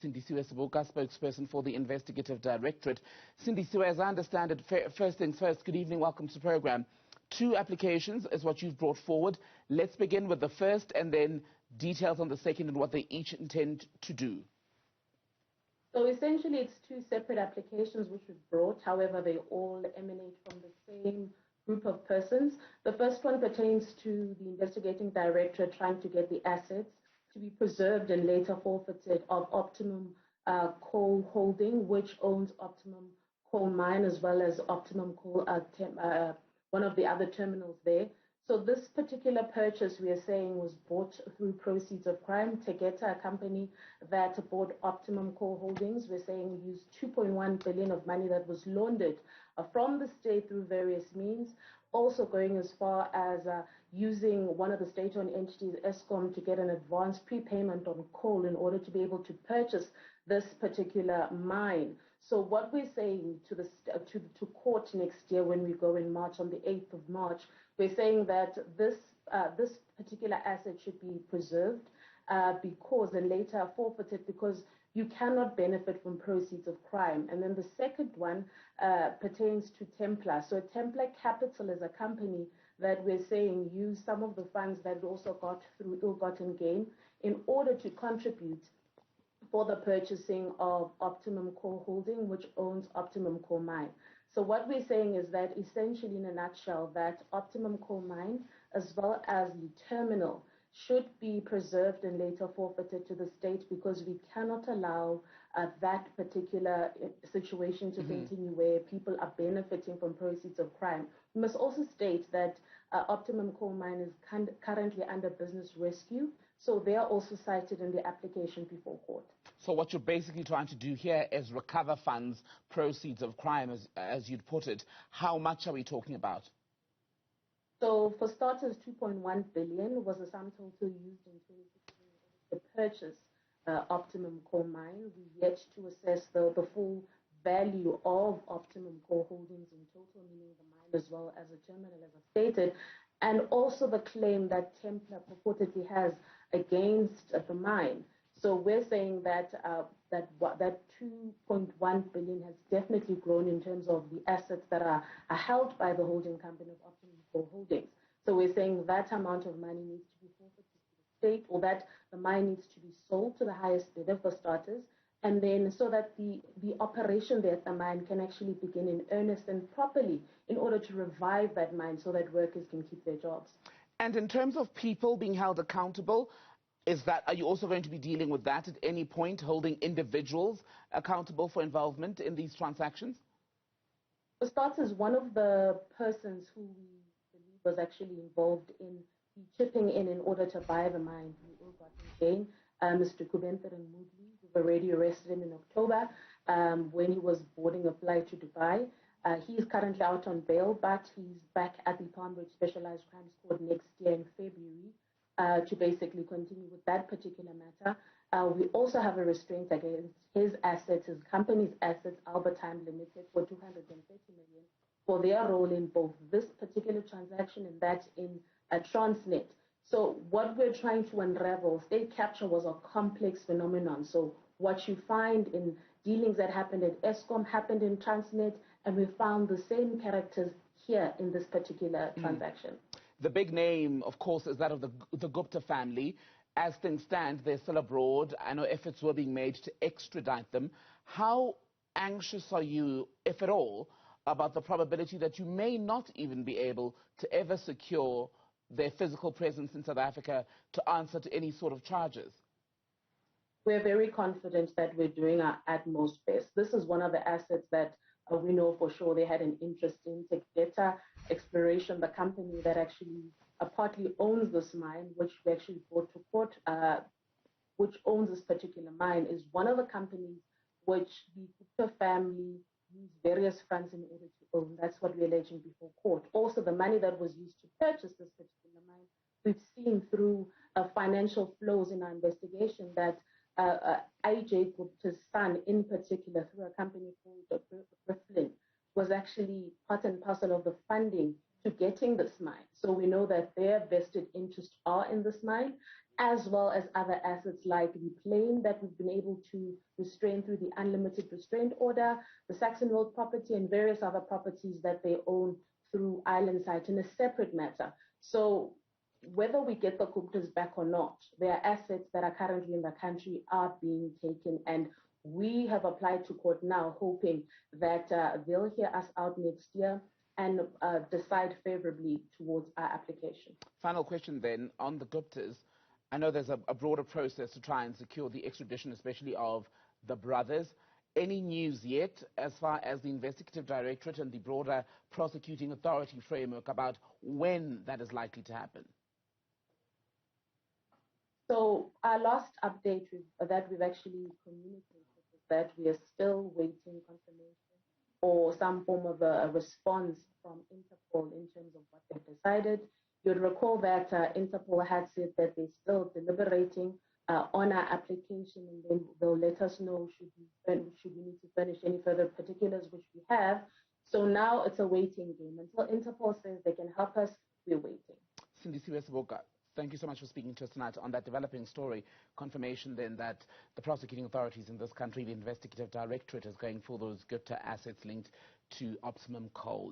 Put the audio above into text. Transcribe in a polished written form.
Sindisiwe Seboka, spokesperson for the Investigative Directorate. Sindisiwe, as I understand it, first things first, good evening, welcome to the program. 2 applications is what you've brought forward. Let's begin with the first and then details on the second and what they each intend to do. So essentially it's 2 separate applications which we've brought. However, they all emanate from the same group of persons. The first one pertains to the Investigating Directorate trying to get the assets to be preserved and later forfeited of Optimum Coal Holding, which owns Optimum Coal Mine as well as Optimum Coal, one of the other terminals there. So this particular purchase, we are saying, was bought through proceeds of crime. Tegeta, a company that bought Optimum Coal Holdings, we're saying used 2.1 billion of money that was laundered from the state through various means, also going as far as using one of the state-owned entities, Eskom, to get an advance prepayment on coal in order to be able to purchase this particular mine. So what we're saying to court next year when we go in March, on the 8th of March, we're saying that this particular asset should be preserved because and later forfeited because you cannot benefit from proceeds of crime. And then the second one pertains to Templar. So Templar Capital is a company that we're saying used some of the funds that it also got through ill-gotten gain in order to contribute for the purchasing of Optimum Coal Holding, which owns Optimum Coal Mine. So what we're saying is that essentially in a nutshell that Optimum Coal Mine as well as the terminal should be preserved and later forfeited to the state because we cannot allow that particular situation to continue where people are benefiting from proceeds of crime. We must also state that Optimum Coal Mine is currently under business rescue, so they are also cited in the application before court. So what you're basically trying to do here is recover funds, proceeds of crime, as you'd put it. How much are we talking about? So for starters, 2.1 billion was the sum total used in 2016 to purchase Optimum Coal Mine. We yet to assess the full value of Optimum Coal Holdings in total, meaning the mine as well as the terminal, as I stated, and also the claim that Templar purportedly has against the mine. So we're saying that that 2.1 billion has definitely grown in terms of the assets that are held by the holding company of Optimum Coal Holdings. So we're saying that amount of money needs to be forfeited to the state, or that the mine needs to be sold to the highest bidder for starters, and then so that the operation there at the mine can actually begin in earnest and properly in order to revive that mine so that workers can keep their jobs. And in terms of people being held accountable, are you also going to be dealing with that at any point, holding individuals accountable for involvement in these transactions? For starters, one of the persons who we believe was actually involved in the chipping in order to buy the mine, the ill-gotten gain, Mr. Kubentheren Moodley, we've already arrested him in October when he was boarding a flight to Dubai. He is currently out on bail, but he's back at the Palm Beach Specialized Crimes Court next year in February. To basically continue with that particular matter. We also have a restraint against his assets, his company's assets, Albertine Limited, for 230 million for their role in both this particular transaction and that in Transnet. So what we're trying to unravel, state capture was a complex phenomenon. So what you find in dealings that happened at Eskom happened in Transnet, and we found the same characters here in this particular transaction. The big name, of course, is that of the Gupta family. As things stand, they're still abroad. I know efforts were being made to extradite them. How anxious are you, if at all, about the probability that you may not even be able to ever secure their physical presence in South Africa to answer to any sort of charges? We're very confident that we're doing our utmost best. This is one of the assets that we know for sure they had an interest in. Tegeta Exploration, the company that actually partly owns this mine, which we actually brought to court, which owns this particular mine, is one of the companies which the Gupta family used various funds in order to own. That's what we're alleging before court. Also, the money that was used to purchase this particular mine, we've seen through financial flows in our investigation that IJ Gupta's son, in particular, through a company called Flynn, was actually part and parcel of the funding to getting this mine. So we know that their vested interests are in this mine, as well as other assets like the plane that we've been able to restrain through the unlimited restraint order, the Saxon Road property, and various other properties that they own through Island Site in a separate matter. So whether we get the Guptas back or not, their assets that are currently in the country are being taken, and we have applied to court now, hoping that they'll hear us out next year and decide favorably towards our application. Final question then on the Guptas. I know there's a broader process to try and secure the extradition, especially of the brothers. Any news yet as far as the Investigative Directorate and the broader prosecuting authority framework about when that is likely to happen? So our last update that we've actually communicated is that we are still waiting confirmation or some form of a response from Interpol in terms of what they've decided. You'd recall that Interpol had said that they're still deliberating on our application, and then they'll let us know should we need to furnish any further particulars, which we have. So now it's a waiting game. Until Interpol says they can help us, we're waiting. Sindisiwe Seboka, thank you so much for speaking to us tonight on that developing story. Confirmation then that the prosecuting authorities in this country, the Investigative Directorate, is going for those Gupta assets linked to Optimum Coal.